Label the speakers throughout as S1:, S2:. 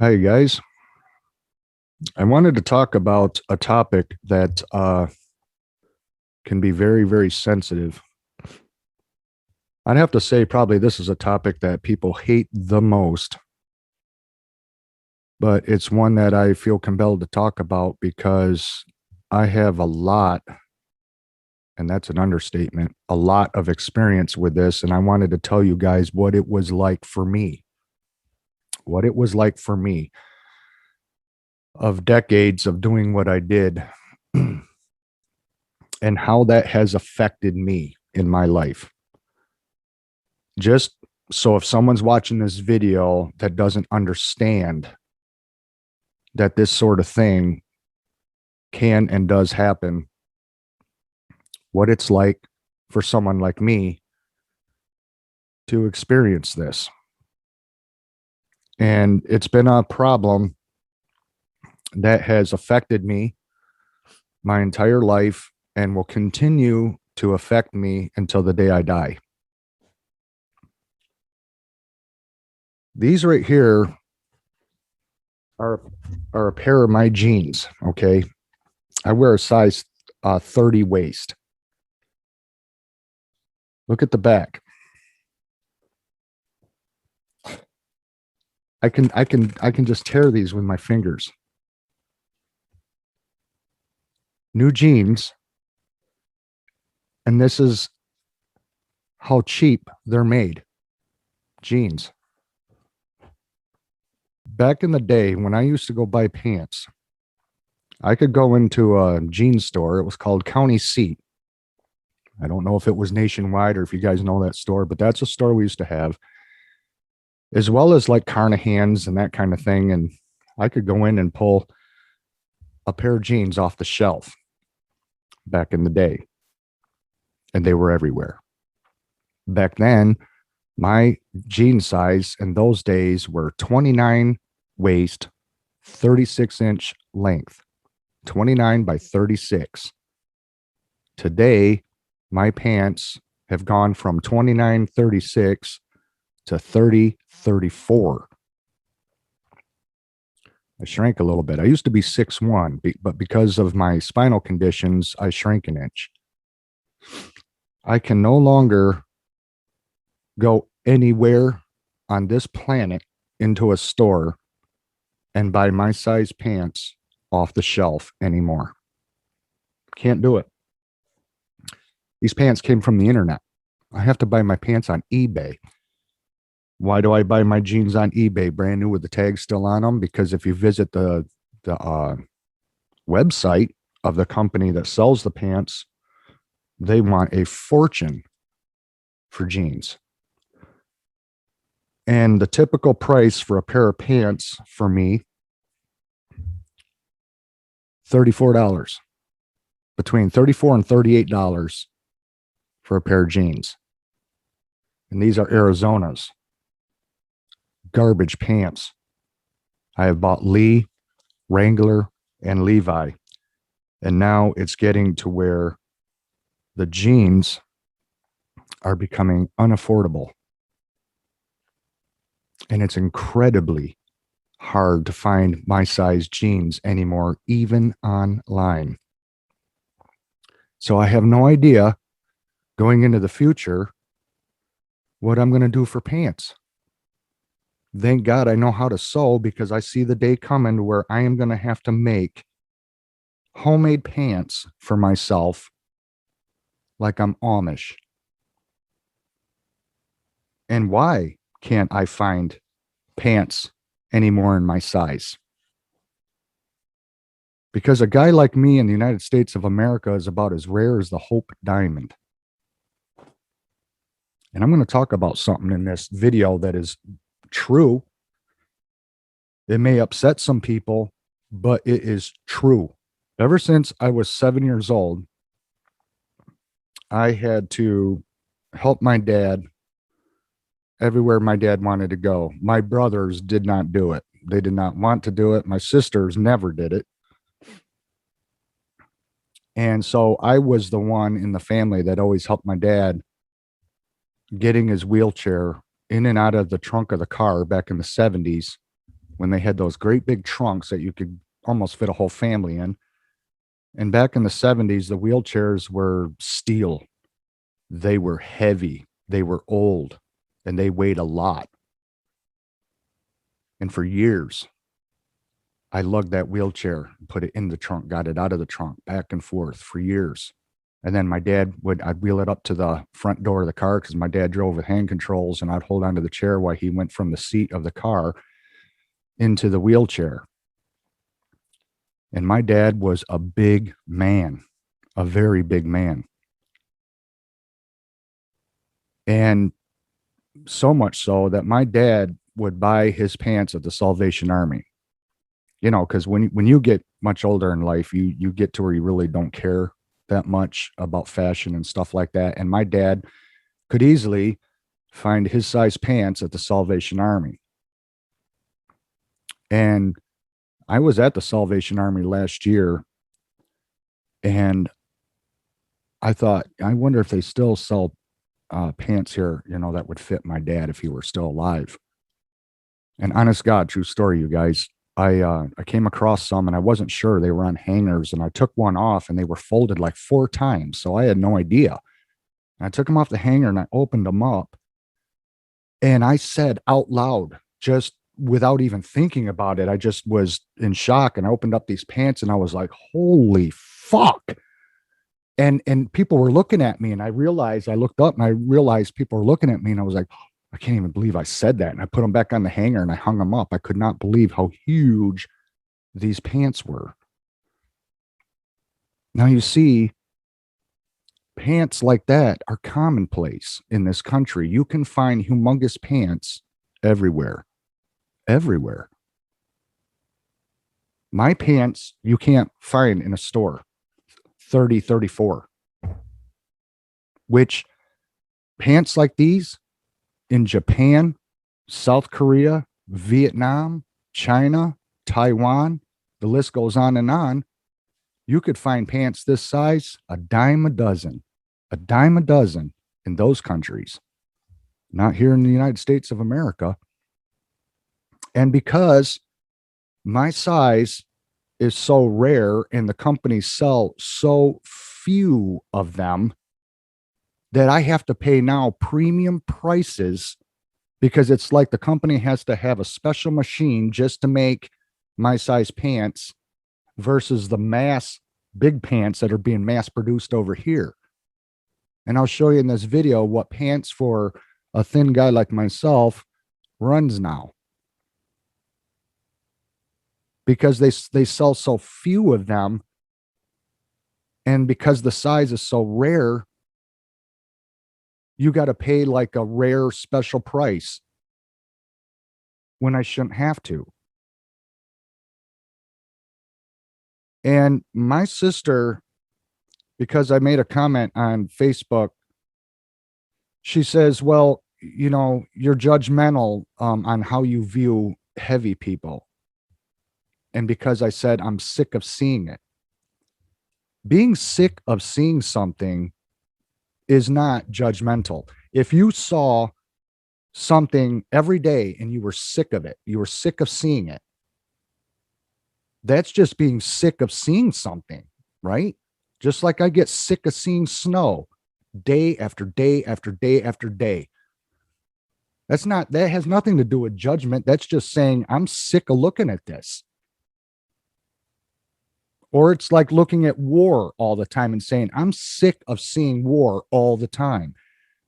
S1: Hi, guys. I wanted to talk about a topic that can be very, very sensitive. I'd have to say, probably this is a topic that people hate the most, but it's one that I feel compelled to talk about because I have a lot, and that's an understatement, a lot of experience with this. And I wanted to tell you guys what it was like for me, what it was like for me of decades of doing what I did and how that has affected me in my life. Just so if someone's watching this video that doesn't understand that this sort of thing can and does happen, what it's like for someone like me to experience this. And it's been a problem that has affected me my entire life and will continue to affect me until the day I die. These right here are a pair of my jeans. Okay. I wear a size 30 waist. Look at the back. I can just tear these with my fingers. New jeans, and this is how cheap they're made. Jeans. Back in the day when I used to go buy pants, I could go into a jeans store. It was called County Seat. I don't know if it was nationwide or if you guys know that store, but that's a store we used to have, as well as like Carnahan's and that kind of thing. And I could go in and pull a pair of jeans off the shelf back in the day, and they were everywhere. Back then, my jean size in those days were 29 waist, 36-inch length, 29 by 36. Today, my pants have gone from 29, 36 to 30, 34. I shrank a little bit. I used to be 6'1", but because of my spinal conditions, I shrank an inch. I can no longer go anywhere on this planet into a store and buy my size pants off the shelf anymore. Can't do it. These pants came from the internet. I have to buy my pants on eBay. Why do I buy my jeans on eBay brand new with the tag still on them? Because if you visit the website of the company that sells the pants, they want a fortune for jeans. And the typical price for a pair of pants for me, $34, between $34 and $38 for a pair of jeans. And these are Arizona's. Garbage pants. I have bought Lee, Wrangler, and Levi. And now it's getting to where the jeans are becoming unaffordable. And it's incredibly hard to find my size jeans anymore, even online. So I have no idea going into the future what I'm going to do for pants. Thank God I know how to sew, because I see the day coming where I am going to have to make homemade pants for myself like I'm Amish. And why can't I find pants anymore in my size? Because a guy like me in the United States of America is about as rare as the Hope Diamond. And I'm going to talk about something in this video that is true. It may upset some people, but it is true. Ever since I was 7 years old, I had to help my dad everywhere my dad wanted to go. My brothers did not do it. They did not want to do it. My sisters never did it. And so I was the one in the family that always helped my dad getting his wheelchair in and out of the trunk of the car back in the 70s when they had those great big trunks that you could almost fit a whole family in. And back in the 70s, the wheelchairs were steel. They were heavy, they were old, and they weighed a lot. And for years, I lugged that wheelchair, put it in the trunk, got it out of the trunk, back and forth for years. And then I'd wheel it up to the front door of the car because my dad drove with hand controls, and I'd hold onto the chair while he went from the seat of the car into the wheelchair. And my dad was a big man, a very big man. And so much so that my dad would buy his pants at the Salvation Army. You know, because when you get much older in life, you get to where you really don't care that much about fashion and stuff like that. And my dad could easily find his size pants at the Salvation Army. And I was at the Salvation Army last year, and I thought, I wonder if they still sell pants here, you know, that would fit my dad if he were still alive. And honest God, true story, you guys. I came across some and I wasn't sure they were on hangers, and I took one off and they were folded like 4 times. So I had no idea. And I took them off the hanger and I opened them up, and I said out loud, just without even thinking about it, I just was in shock, and I opened up these pants and I was like, holy fuck. And people were looking at me, and I looked up and I realized people were looking at me, and I was like, I can't even believe I said that. And I put them back on the hanger and I hung them up. I could not believe how huge these pants were. Now you see, pants like that are commonplace in this country. You can find humongous pants everywhere, everywhere. My pants, you can't find in a store, 30, 34, which pants like these, in Japan, South Korea, Vietnam, China, Taiwan, the list goes on and on. You could find pants this size, a dime a dozen in those countries, not here in the United States of America. And because my size is so rare and the companies sell so few of them, that I have to pay now premium prices, because it's like the company has to have a special machine just to make my size pants versus the mass big pants that are being mass produced over here. And I'll show you in this video what pants for a thin guy like myself runs now, because they sell so few of them, and because the size is so rare, you got to pay like a rare special price when I shouldn't have to. And my sister, because I made a comment on Facebook, she says, well, you know, you're judgmental on how you view heavy people. And because I said I'm sick of seeing it. Being sick of seeing something is not judgmental. If you saw something every day and you were sick of it, you were sick of seeing it, that's just being sick of seeing something, right? Just like I get sick of seeing snow day after day after day after day. That has nothing to do with judgment. That's just saying I'm sick of looking at this. Or it's like looking at war all the time and saying, I'm sick of seeing war all the time.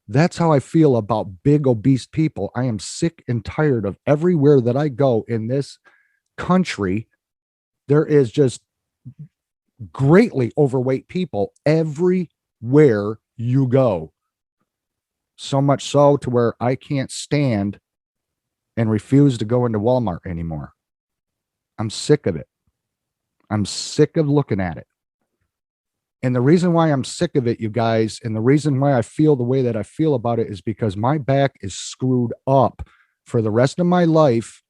S1: That's how I feel about big, obese people. I am sick and tired of everywhere that I go in this country. There is just greatly overweight people everywhere you go. So much so to where I can't stand and refuse to go into Walmart anymore. I'm sick of it. I'm sick of looking at it. And the reason why I'm sick of it, you guys, and the reason why I feel the way that I feel about it is because my back is screwed up for the rest of my life.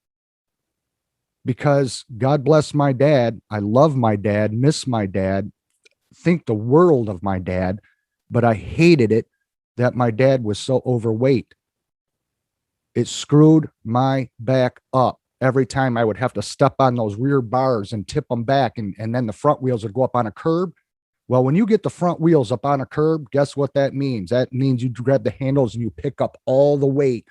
S1: Because God bless my dad. I love my dad, miss my dad, think the world of my dad, but I hated it that my dad was so overweight. It screwed my back up. every time I would have to step on those rear bars and tip them back, and then the front wheels would go up on a curb. Well, when you get the front wheels up on a curb, guess what that means? That means you grab the handles and you pick up all the weight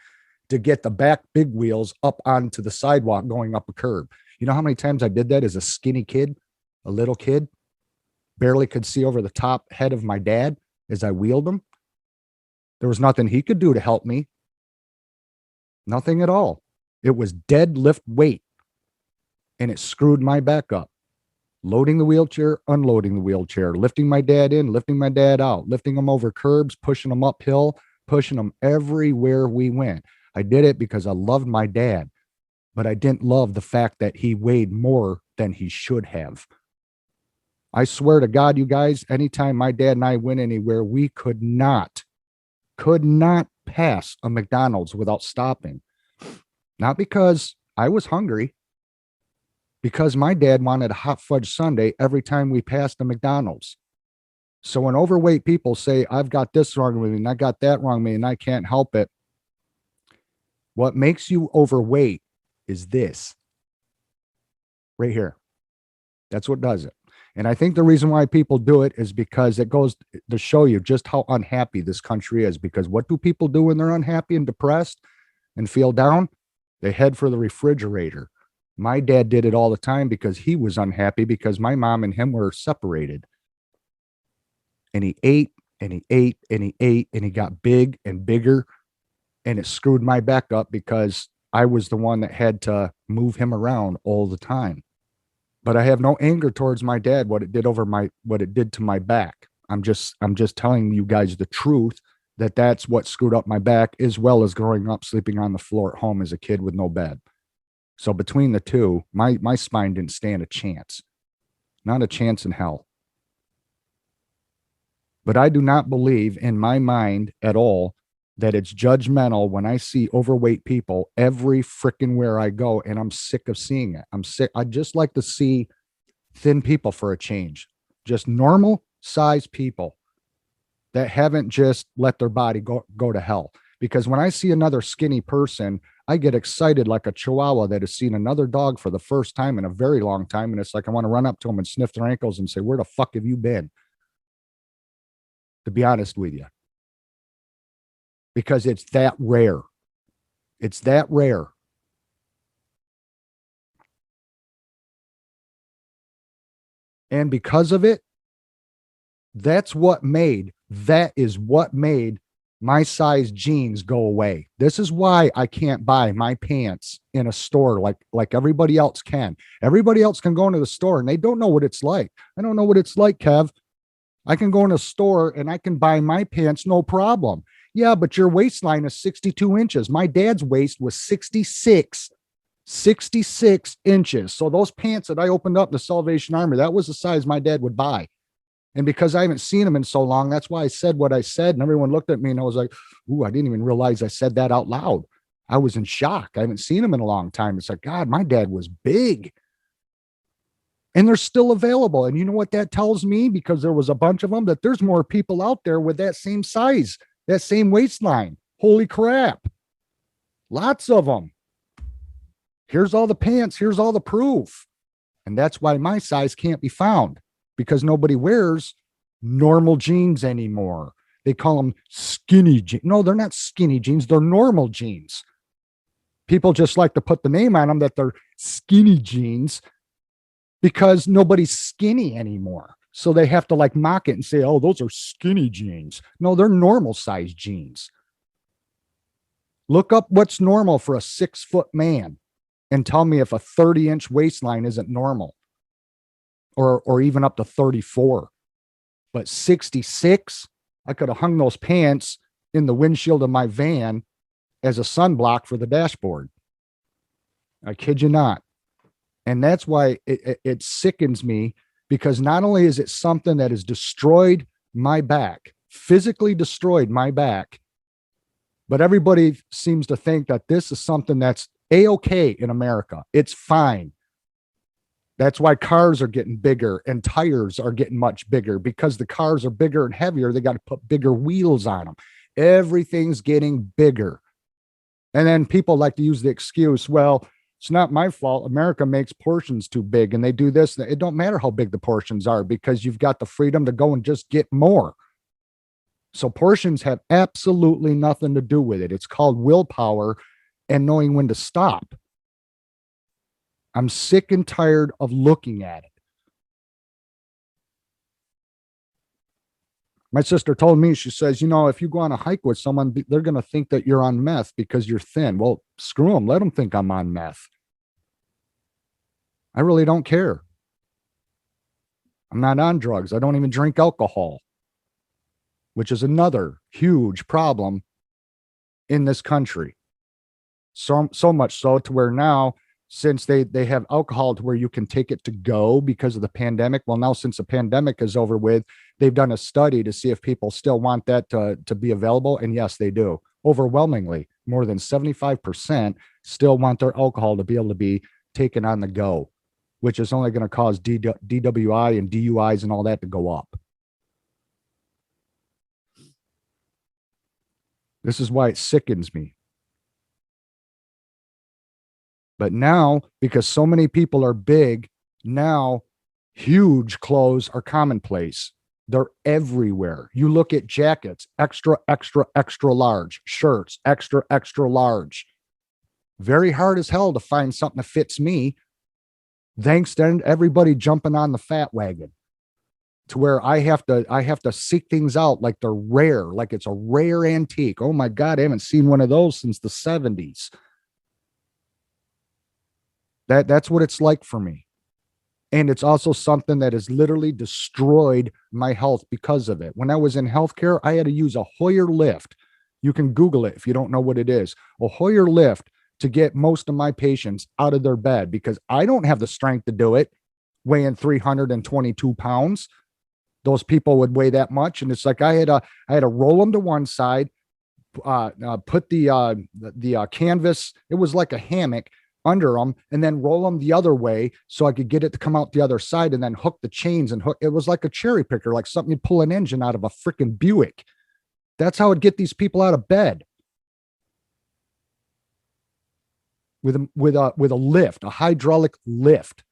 S1: to get the back big wheels up onto the sidewalk going up a curb. You know how many times I did that as a skinny kid, a little kid, barely could see over the top head of my dad as I wheeled him? There was nothing he could do to help me. Nothing at all. It was deadlift weight, and it screwed my back up. Loading the wheelchair, unloading the wheelchair, lifting my dad in, lifting my dad out, lifting him over curbs, pushing him uphill, pushing him everywhere we went. I did it because I loved my dad, but I didn't love the fact that he weighed more than he should have. I swear to God, you guys, anytime my dad and I went anywhere, we could not pass a McDonald's without stopping. Not because I was hungry, because my dad wanted a hot fudge sundae every time we passed a McDonald's. So when overweight people say, I've got this wrong with me and I got that wrong with me and I can't help it, what makes you overweight is this right here. That's what does it. And I think the reason why people do it is because it goes to show you just how unhappy this country is. Because what do people do when they're unhappy and depressed and feel down? They head for the refrigerator. My dad did it all the time because he was unhappy because my mom and him were separated. And he ate and he ate and he ate and he got big and bigger, and it screwed my back up because I was the one that had to move him around all the time. But I have no anger towards my dad, what it did to my back. I'm just telling you guys the truth, that that's what screwed up my back, as well as growing up sleeping on the floor at home as a kid with no bed. So between the two, my spine didn't stand a chance. Not a chance in hell. But I do not believe in my mind at all that it's judgmental when I see overweight people every freaking where I go, and I'm sick of seeing it. I'm sick. I just like to see thin people for a change. Just normal size people that haven't just let their body go to hell. Because when I see another skinny person, I get excited like a chihuahua that has seen another dog for the first time in a very long time. And it's like I want to run up to them and sniff their ankles and say, where the fuck have you been? To be honest with you. Because it's that rare. It's that rare. And because of it, that is what made my size jeans go away. This is why I can't buy my pants in a store like everybody else can. Everybody else can go into the store and they don't know what it's like. I don't know what it's like, Kev. I can go in a store and I can buy my pants, no problem. Yeah, but your waistline is 62 inches. My dad's waist was 66 inches. So those pants that I opened up in the Salvation Army, that was the size my dad would buy. And because I haven't seen him in so long, that's why I said what I said. And everyone looked at me and I was like, ooh, I didn't even realize I said that out loud. I was in shock. I haven't seen him in a long time. It's like, God, my dad was big. And they're still available. And you know what that tells me? Because there was a bunch of them, that there's more people out there with that same size, that same waistline. Holy crap. Lots of them. Here's all the pants. Here's all the proof. And that's why my size can't be found, because nobody wears normal jeans anymore. They call them skinny jeans. No, they're not skinny jeans. They're normal jeans. People just like to put the name on them that they're skinny jeans because nobody's skinny anymore. So they have to like mock it and say, oh, those are skinny jeans. No, they're normal size jeans. Look up what's normal for a 6-foot man and tell me if a 30-inch waistline isn't normal, or even up to 34. But 66, I could have hung those pants in the windshield of my van as a sunblock for the dashboard. I kid you not. And that's why it sickens me, because not only is it something that has destroyed my back, physically destroyed my back, but everybody seems to think that this is something that's A-okay in America. It's fine. That's why cars are getting bigger and tires are getting much bigger, because the cars are bigger and heavier. They got to put bigger wheels on them. Everything's getting bigger. And then people like to use the excuse, well, It's not my fault. America makes portions too big and they do this. It don't matter how big the portions are because you've got the freedom to go and just get more. So portions have absolutely nothing to do with it. It's called willpower and knowing when to stop. I'm sick and tired of looking at it. My sister told me, she says, if you go on a hike with someone, they're going to think that you're on meth because you're thin. Well, screw them. Let them think I'm on meth. I really don't care. I'm not on drugs. I don't even drink alcohol, which is another huge problem in this country. So much so to where now, since they have alcohol to where you can take it to go because of the pandemic. Well, now since the pandemic is over with, they've done a study to see if people still want that to be available. And yes, they do. Overwhelmingly, more than 75% still want their alcohol to be able to be taken on the go, which is only going to cause DWI and DUIs and all that to go up. This is why it sickens me. But now, because so many people are big, now huge clothes are commonplace. They're everywhere. You look at jackets, extra, extra, extra large, shirts, extra, extra large. Very hard as hell to find something that fits me. Thanks to everybody jumping on the fat wagon to where I have to seek things out like they're rare, like it's a rare antique. Oh my God, I haven't seen one of those since the 70s. That's what it's like for me. And it's also something that has literally destroyed my health because of it. When I was in healthcare, I had to use a Hoyer lift. You can Google it if you don't know what it is. A Hoyer lift to get most of my patients out of their bed because I don't have the strength to do it, weighing 322 pounds. Those people would weigh that much. And it's like I had to roll them to one side, put the canvas, it was like a hammock, under them and then roll them the other way so I could get it to come out the other side and then hook the chains and hook. It was like a cherry picker, like something you'd pull an engine out of a freaking Buick. That's how I'd get these people out of bed. With a lift, a hydraulic lift.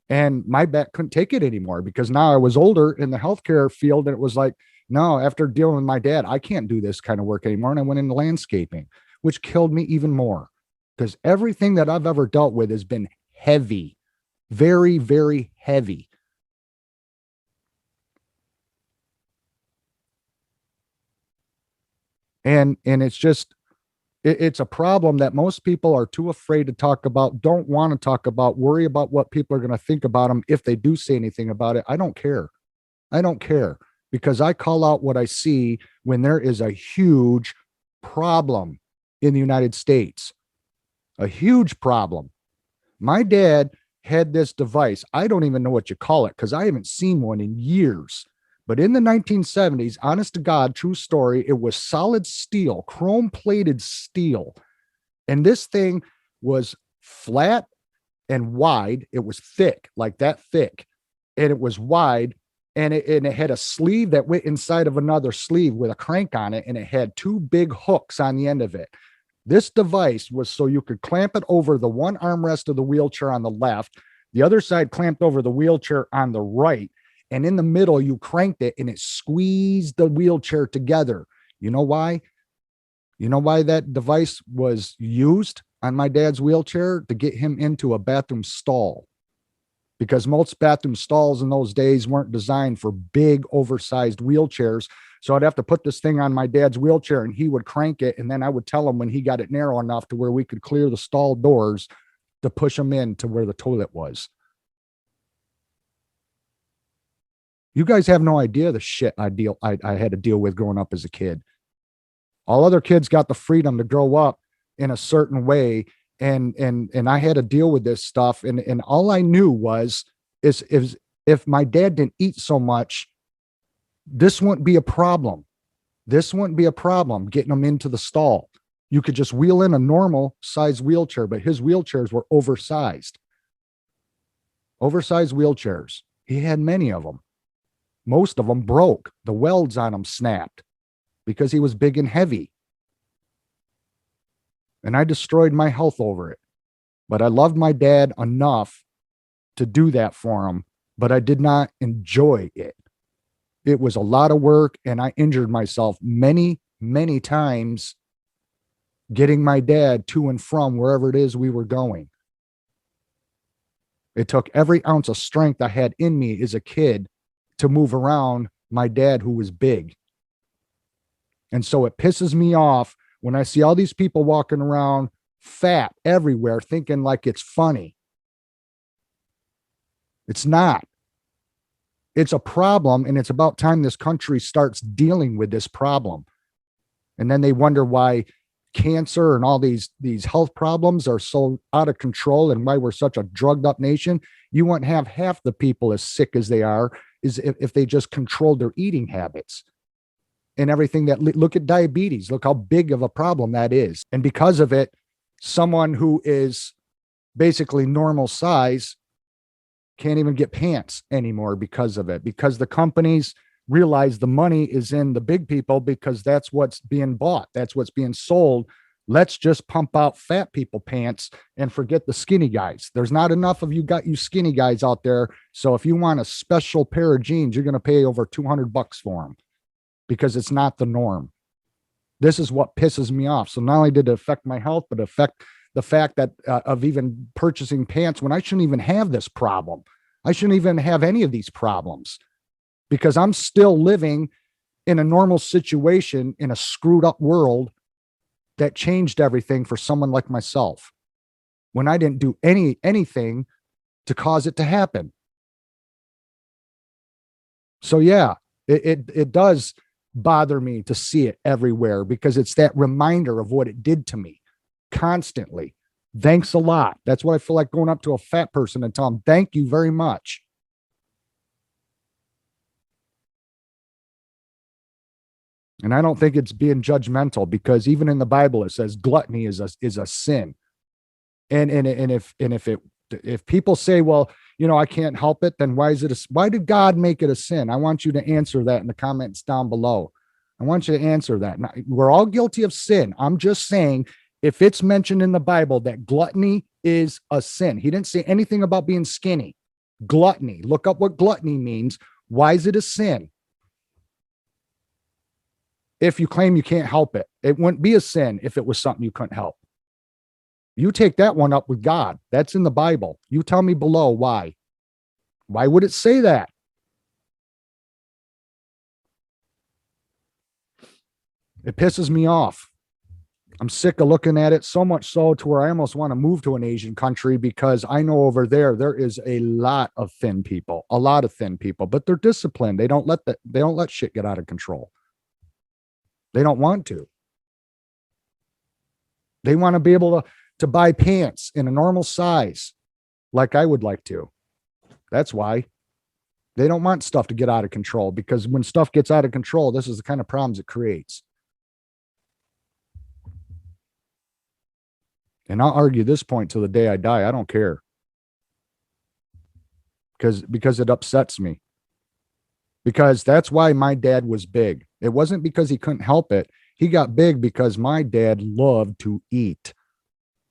S1: And my back couldn't take it anymore because now I was older in the healthcare field. And it was like, no, after dealing with my dad, I can't do this kind of work anymore. And I went into landscaping, which killed me even more because everything that I've ever dealt with has been heavy, very, very heavy. And it's just, it's a problem that most people are too afraid to talk about, don't want to talk about, worry about what people are going to think about them if they do say anything about it. I don't care. I don't care because I call out what I see when there is a huge problem in the United States, a huge problem. My dad had this device. I don't even know what you call it because I haven't seen one in years. But in the 1970s, honest to God, true story, it was solid steel, chrome plated steel. And this thing was flat and wide. It was thick, like that thick. And it was wide. And it had a sleeve that went inside of another sleeve with a crank on it. And it had two big hooks on the end of it. This device was so you could clamp it over the one armrest of the wheelchair on the left, the other side clamped over the wheelchair on the right. And in the middle, you cranked it and it squeezed the wheelchair together. You know why? You know why that device was used on my dad's wheelchair? To get him into a bathroom stall. Because most bathroom stalls in those days weren't designed for big, oversized wheelchairs. So I'd have to put this thing on my dad's wheelchair and he would crank it. And then I would tell him when he got it narrow enough to where we could clear the stall doors to push him in to where the toilet was. You guys have no idea the shit I had to deal with growing up as a kid. All other kids got the freedom to grow up in a certain way. And I had to deal with this stuff. And all I knew was if my dad didn't eat so much, this wouldn't be a problem. This wouldn't be a problem getting him into the stall. You could just wheel in a normal size wheelchair, but his wheelchairs were oversized. Oversized wheelchairs. He had many of them. Most of them broke. The welds on them snapped because he was big and heavy. and I destroyed my health over it. But I loved my dad enough to do that for him, but I did not enjoy it. It was a lot of work, and I injured myself many, many times getting my dad to and from wherever it is we were going. It took every ounce of strength I had in me as a kid to move around my dad, who was big. And so it pisses me off when I see all these people walking around fat everywhere, thinking like it's funny. It's not. It's a problem, and it's about time this country starts dealing with this problem. And then they wonder why cancer and all these health problems are so out of control and why we're such a drugged up nation. You wouldn't have half the people as sick as they are is if they just controlled their eating habits and everything. That look at diabetes, look how big of a problem that is. And because of it, someone who is basically normal size can't even get pants anymore because of it, because the companies realize the money is in the big people, because that's what's being bought. That's what's being sold. Let's just pump out fat people pants and forget the skinny guys. There's not enough of you skinny guys out there. So if you want a special pair of jeans, you're going to pay over $200 for them, because it's not the norm. This is what pisses me off. So not only did it affect my health, but affect the fact that of even purchasing pants when I shouldn't even have this problem. I shouldn't even have any of these problems, because I'm still living in a normal situation in a screwed up world that changed everything for someone like myself when I didn't do anything to cause it to happen. So yeah, it does bother me to see it everywhere, because it's that reminder of what it did to me constantly. Thanks a lot. That's what I feel like, going up to a fat person and tell them, thank you very much. And I don't think it's being judgmental, because even in the Bible, it says gluttony is a sin. And if people say, well, I can't help it, then why did God make it a sin? I want you to answer that in the comments down below. I want you to answer that. Now, we're all guilty of sin. I'm just saying, if it's mentioned in the Bible that gluttony is a sin, he didn't say anything about being skinny. Gluttony. Look up what gluttony means. Why is it a sin? If you claim you can't help it, it wouldn't be a sin if it was something you couldn't help. You take that one up with God. That's in the Bible. You tell me below why. Why would it say that? It pisses me off. I'm sick of looking at it, so much so to where I almost want to move to an Asian country, because I know over there is a lot of thin people, but they're disciplined. They don't let shit get out of control. They don't want to. They want to be able to buy pants in a normal size like I would like to. That's why. They don't want stuff to get out of control, because when stuff gets out of control, this is the kind of problems it creates. And I'll argue this point till the day I die. I don't care. Because it upsets me. Because that's why my dad was big. It wasn't because he couldn't help it. He got big because my dad loved to eat.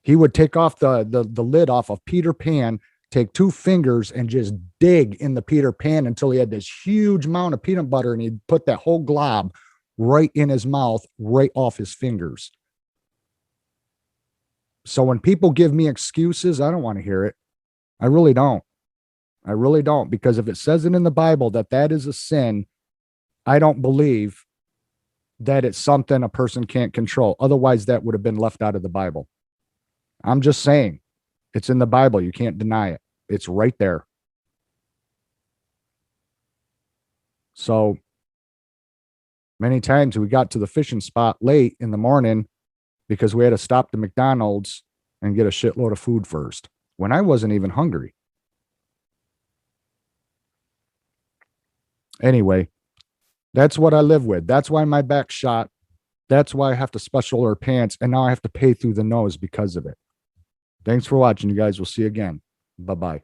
S1: He would take off the lid off of Peter Pan, take 2 fingers and just dig in the Peter Pan until he had this huge amount of peanut butter, and he'd put that whole glob right in his mouth, right off his fingers. So when people give me excuses, I don't want to hear it. I really don't. I really don't, because if it says it in the Bible that is a sin, I don't believe that it's something a person can't control. Otherwise, that would have been left out of the Bible. I'm just saying, it's in the Bible. You can't deny it. It's right there. So many times we got to the fishing spot late in the morning because we had to stop to McDonald's and get a shitload of food first when I wasn't even hungry. Anyway, that's what I live with. That's why my back's shot. That's why I have to special order pants, and now I have to pay through the nose because of it. Thanks for watching, you guys. We'll see you again. Bye-bye.